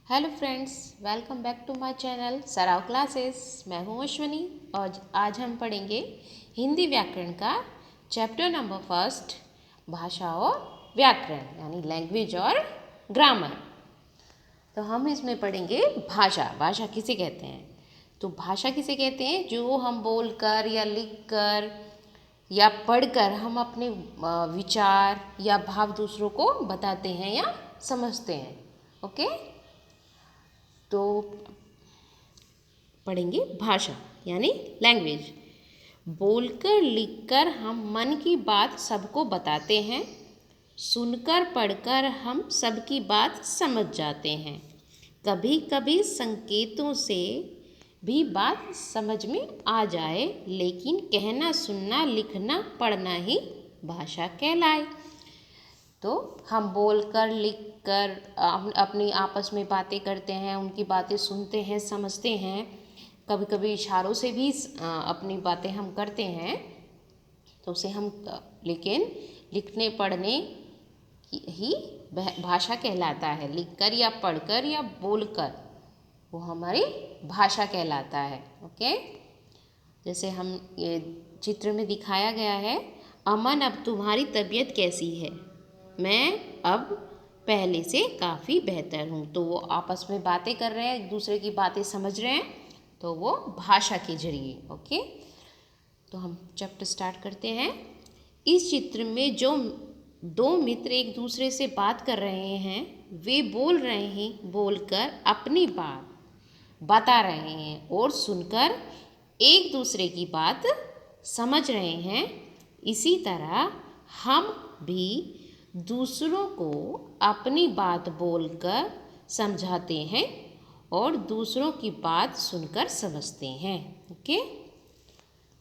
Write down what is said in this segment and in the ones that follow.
Hello friends, welcome back to my channel Sarav classes. मैं हूं अश्वनी और आज हम पढ़ेंगे हिंदी व्याकरण का चैप्टर नंबर फर्स्ट, भाषा और व्याकरण यानी लैंग्वेज और ग्रामर। तो हम इसमें पढ़ेंगे भाषा। भाषा किसे कहते हैं? तो भाषा किसे कहते हैं? जो हम बोलकर या लिखकर या पढ़कर हम अपने विचार या भाव दूसरों को बताते हैं या समझते हैं। ओके, तो पढ़ेंगे भाषा यानी लैंग्वेज। बोलकर लिखकर हम मन की बात सबको बताते हैं, सुनकर पढ़कर हम सबकी बात समझ जाते हैं। कभी कभी संकेतों से भी बात समझ में आ जाए, लेकिन कहना सुनना लिखना पढ़ना ही भाषा कहलाए। तो हम बोलकर लिखकर अपनी आपस में बातें करते हैं, उनकी बातें सुनते हैं, समझते हैं। कभी कभी इशारों से भी अपनी बातें हम करते हैं, तो उसे हम लेकिन लिखने पढ़ने ही भाषा कहलाता है। लिखकर या पढ़कर या बोलकर वो हमारी भाषा कहलाता है। ओके, जैसे हम ये चित्र में दिखाया गया है, अमन अब तुम्हारी तबीयत कैसी है? मैं अब पहले से काफ़ी बेहतर हूँ। तो वो आपस में बातें कर रहे हैं, एक दूसरे की बातें समझ रहे हैं, तो वो भाषा के जरिए। ओके, तो हम चैप्टर स्टार्ट करते हैं। इस चित्र में जो दो मित्र एक दूसरे से बात कर रहे हैं, वे बोल रहे हैं, बोलकर अपनी बात बता रहे हैं और सुनकर एक दूसरे की बात समझ रहे हैं। इसी तरह हम भी दूसरों को अपनी बात बोलकर समझाते हैं और दूसरों की बात सुनकर समझते हैं। ओके,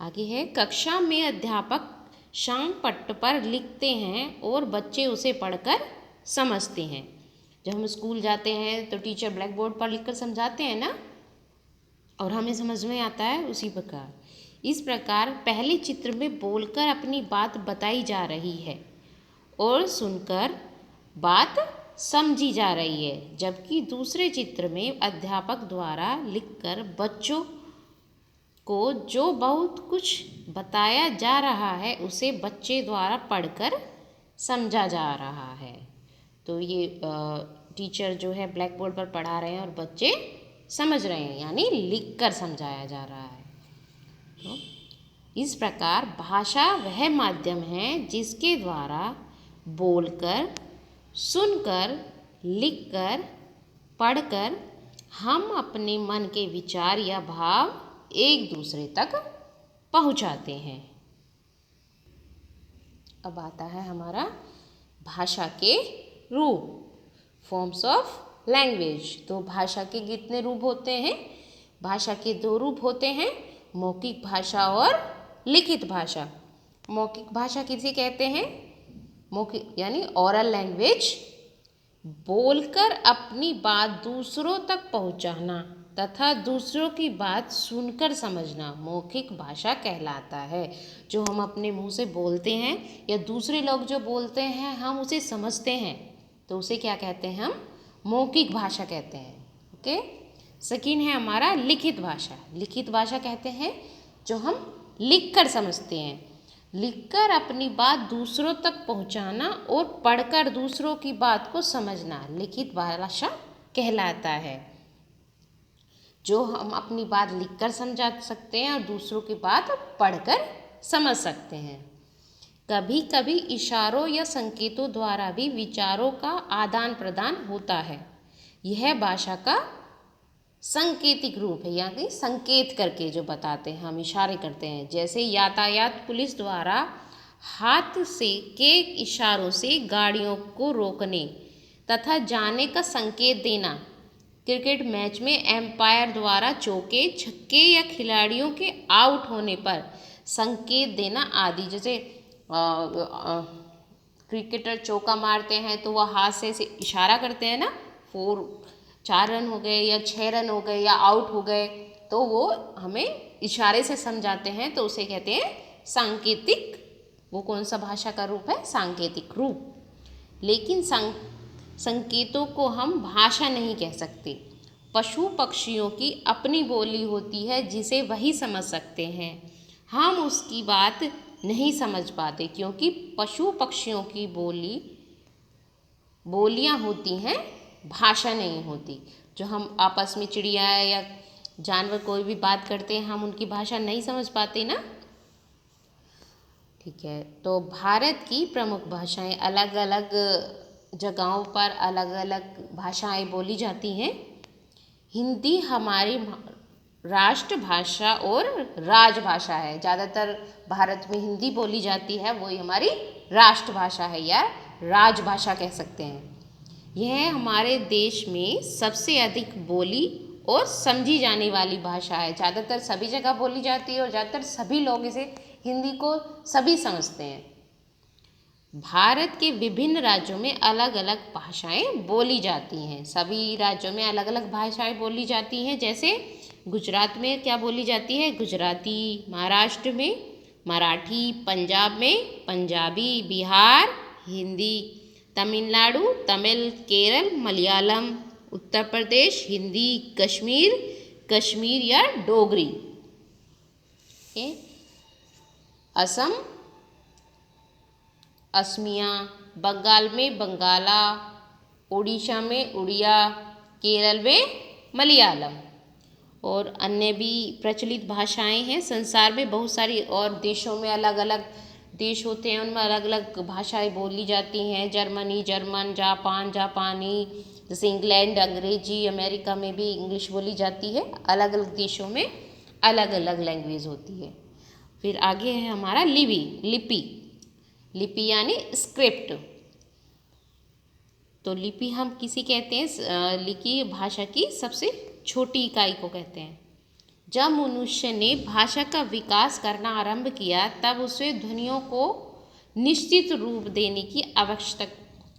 आगे है, कक्षा में अध्यापक शाम पट्ट पर लिखते हैं और बच्चे उसे पढ़कर समझते हैं। जब हम स्कूल जाते हैं तो टीचर ब्लैक बोर्ड पर लिखकर समझाते हैं ना, और हमें समझ में आता है। उसी प्रकार इस प्रकार पहले चित्र में बोलकर अपनी बात बताई जा रही है और सुनकर बात समझी जा रही है, जबकि दूसरे चित्र में अध्यापक द्वारा लिखकर बच्चों को जो बहुत कुछ बताया जा रहा है उसे बच्चे द्वारा पढ़कर समझा जा रहा है। तो ये टीचर जो है ब्लैक बोर्ड पर पढ़ा रहे हैं और बच्चे समझ रहे हैं, यानी लिखकर समझाया जा रहा है। तो इस प्रकार भाषा वह माध्यम है जिसके द्वारा बोलकर, सुनकर, लिखकर, पढ़कर हम अपने मन के विचार या भाव एक दूसरे तक पहुंचाते हैं। अब आता है हमारा भाषा के रूप, फॉर्म्स ऑफ लैंग्वेज। तो भाषा के कितने रूप होते हैं? भाषा के दो रूप होते हैं, मौखिक भाषा और लिखित भाषा। मौखिक भाषा किसे कहते हैं? मौखिक यानी ओरल लैंग्वेज, बोलकर अपनी बात दूसरों तक पहुंचाना तथा दूसरों की बात सुनकर समझना मौखिक भाषा कहलाता है। जो हम अपने मुंह से बोलते हैं या दूसरे लोग जो बोलते हैं हम उसे समझते हैं, तो उसे क्या कहते हैं? हम मौखिक भाषा कहते हैं। ओके, सेकंड है हमारा लिखित भाषा। लिखित भाषा कहते हैं जो हम लिखकर समझते हैं, लिखकर अपनी बात दूसरों तक पहुंचाना और पढ़कर दूसरों की बात को समझना लिखित भाषा कहलाता है। जो हम अपनी बात लिखकर समझा सकते हैं और दूसरों की बात पढ़कर समझ सकते हैं। कभी कभी इशारों या संकेतों द्वारा भी विचारों का आदान प्रदान होता है। यह भाषा का सांकेतिक रूप है, यानी संकेत करके जो बताते हैं, हम इशारे करते हैं। जैसे यातायात पुलिस द्वारा हाथ से के इशारों से गाड़ियों को रोकने तथा जाने का संकेत देना। क्रिकेट मैच में एम्पायर द्वारा चौके, छक्के या खिलाड़ियों के आउट होने पर संकेत देना आदि। जैसे क्रिकेटर चौका मारते हैं तो वह हाथ से इशारा करते हैं ना, 4 रन हो गए या 6 रन हो गए या आउट हो गए, तो वो हमें इशारे से समझाते हैं, तो उसे कहते हैं सांकेतिक। वो कौन सा भाषा का रूप है? सांकेतिक रूप। लेकिन संकेतों को हम भाषा नहीं कह सकते। पशु पक्षियों की अपनी बोली होती है जिसे वही समझ सकते हैं। हम उसकी बात नहीं समझ पाते क्योंकि पशु पक्षियों की बोलियां होती हैं, भाषा नहीं होती। जो हम आपस में चिड़िया या जानवर कोई भी बात करते हैं, हम उनकी भाषा नहीं समझ पाते ना। ठीक है, तो भारत की प्रमुख भाषाएं, अलग अलग जगहों पर अलग अलग भाषाएं बोली जाती हैं। हिंदी हमारी राष्ट्रभाषा और राजभाषा है। ज़्यादातर भारत में हिंदी बोली जाती है, वही हमारी राष्ट्रभाषा है या राजभाषा कह सकते हैं। यह हमारे देश में सबसे अधिक बोली और समझी जाने वाली भाषा है। ज़्यादातर सभी जगह बोली जाती है और ज़्यादातर सभी लोग इसे हिंदी को सभी समझते हैं। भारत के विभिन्न राज्यों में अलग अलग भाषाएं बोली जाती हैं। सभी राज्यों में अलग अलग भाषाएं बोली जाती हैं। जैसे गुजरात में क्या बोली जाती है? गुजराती। महाराष्ट्र में मराठी। पंजाब में पंजाबी। बिहार हिंदी। तमिलनाडु तमिल। केरल मलयालम। उत्तर प्रदेश हिंदी। कश्मीर कश्मीर या डोगरी। असम असमिया। बंगाल में बंगाला। उड़ीसा में उड़िया। केरल में मलयालम। और अन्य भी प्रचलित भाषाएं हैं। संसार में बहुत सारी और देशों में अलग अलग देश होते हैं, उनमें अलग अलग भाषाएं बोली जाती हैं। Germany German. जापान जापानी। जैसे इंग्लैंड अंग्रेजी। अमेरिका में भी इंग्लिश बोली जाती है। अलग अलग देशों में अलग अलग लैंग्वेज होती है। फिर आगे है हमारा लिपि। लिपि यानी स्क्रिप्ट। तो लिपि हम किसी कहते हैं, लिखी भाषा की सबसे छोटी इकाई को कहते हैं। जब मनुष्य ने भाषा का विकास करना आरंभ किया तब उसे ध्वनियों को निश्चित रूप देने की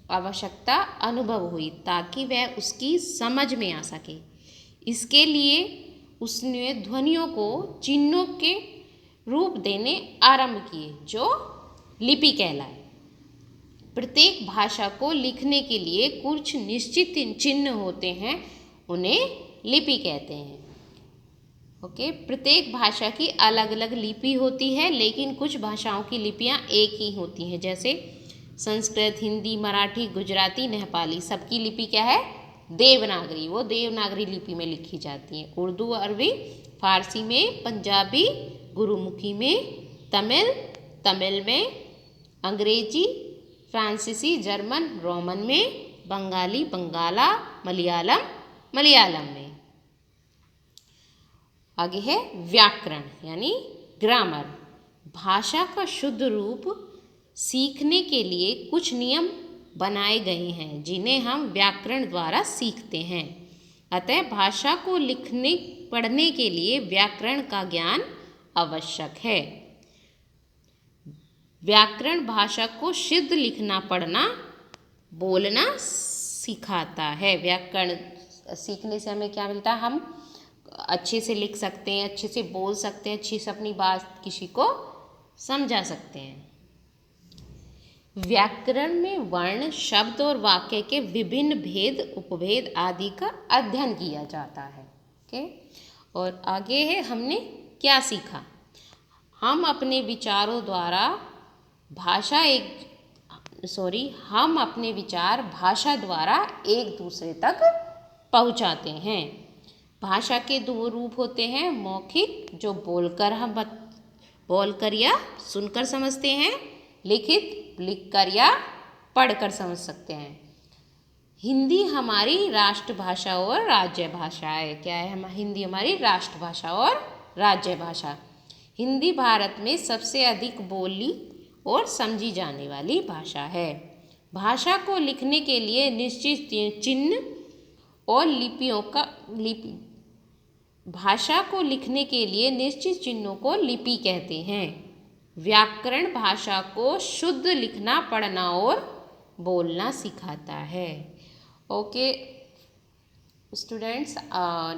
आवश्यकता अनुभव हुई ताकि वह उसकी समझ में आ सके। इसके लिए उसने ध्वनियों को चिन्हों के रूप देने आरंभ किए जो लिपि कहलाए। प्रत्येक भाषा को लिखने के लिए कुछ निश्चित चिन्ह होते हैं, उन्हें लिपि कहते हैं। ओके, प्रत्येक भाषा की अलग अलग लिपि होती है, लेकिन कुछ भाषाओं की लिपियां एक ही होती हैं। जैसे संस्कृत हिंदी मराठी गुजराती नेपाली, सबकी लिपि क्या है? देवनागरी। वो देवनागरी लिपि में लिखी जाती है। उर्दू अरबी फारसी में, पंजाबी गुरुमुखी में, तमिल में, अंग्रेजी फ्रांसीसी जर्मन रोमन में, बंगाली बंगाला, मलयालम में। आगे है व्याकरण यानी ग्रामर। भाषा का शुद्ध रूप सीखने के लिए कुछ नियम बनाए गए हैं जिन्हें हम व्याकरण द्वारा सीखते हैं। अतः भाषा को लिखने पढ़ने के लिए व्याकरण का ज्ञान आवश्यक है। व्याकरण भाषा को शुद्ध लिखना पढ़ना बोलना सिखाता है। व्याकरण सीखने से हमें क्या मिलता है? हम अच्छे से लिख सकते हैं, अच्छे से बोल सकते हैं, अच्छे से अपनी बात किसी को समझा सकते हैं। व्याकरण में वर्ण शब्द और वाक्य के विभिन्न भेद उपभेद आदि का अध्ययन किया जाता है। ओके, और आगे है हमने क्या सीखा? हम अपने विचारों द्वारा हम अपने विचार भाषा द्वारा एक दूसरे तक पहुंचाते हैं। भाषा के दो रूप होते हैं। मौखिक जो बोलकर या सुनकर समझते हैं। लिखित लिखकर या पढ़कर समझ सकते हैं। हिंदी हमारी राष्ट्रभाषा और राज्य भाषा है। क्या है? हिंदी हमारी राष्ट्रभाषा और राज्य भाषा। हिंदी भारत में सबसे अधिक बोली और समझी जाने वाली भाषा है। भाषा को लिखने के लिए निश्चित चिन्ह और भाषा को लिखने के लिए निश्चित चिन्हों को लिपि कहते हैं। व्याकरण भाषा को शुद्ध लिखना पढ़ना और बोलना सिखाता है। ओके स्टूडेंट्स,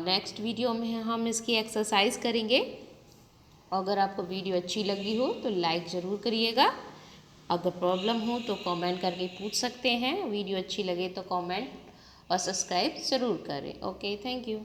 नेक्स्ट वीडियो में हम इसकी एक्सरसाइज करेंगे। अगर आपको वीडियो अच्छी लगी हो तो लाइक ज़रूर करिएगा। अगर प्रॉब्लम हो तो कमेंट करके पूछ सकते हैं। वीडियो अच्छी लगे तो कमेंट और सब्सक्राइब ज़रूर करें। Okay, thank you.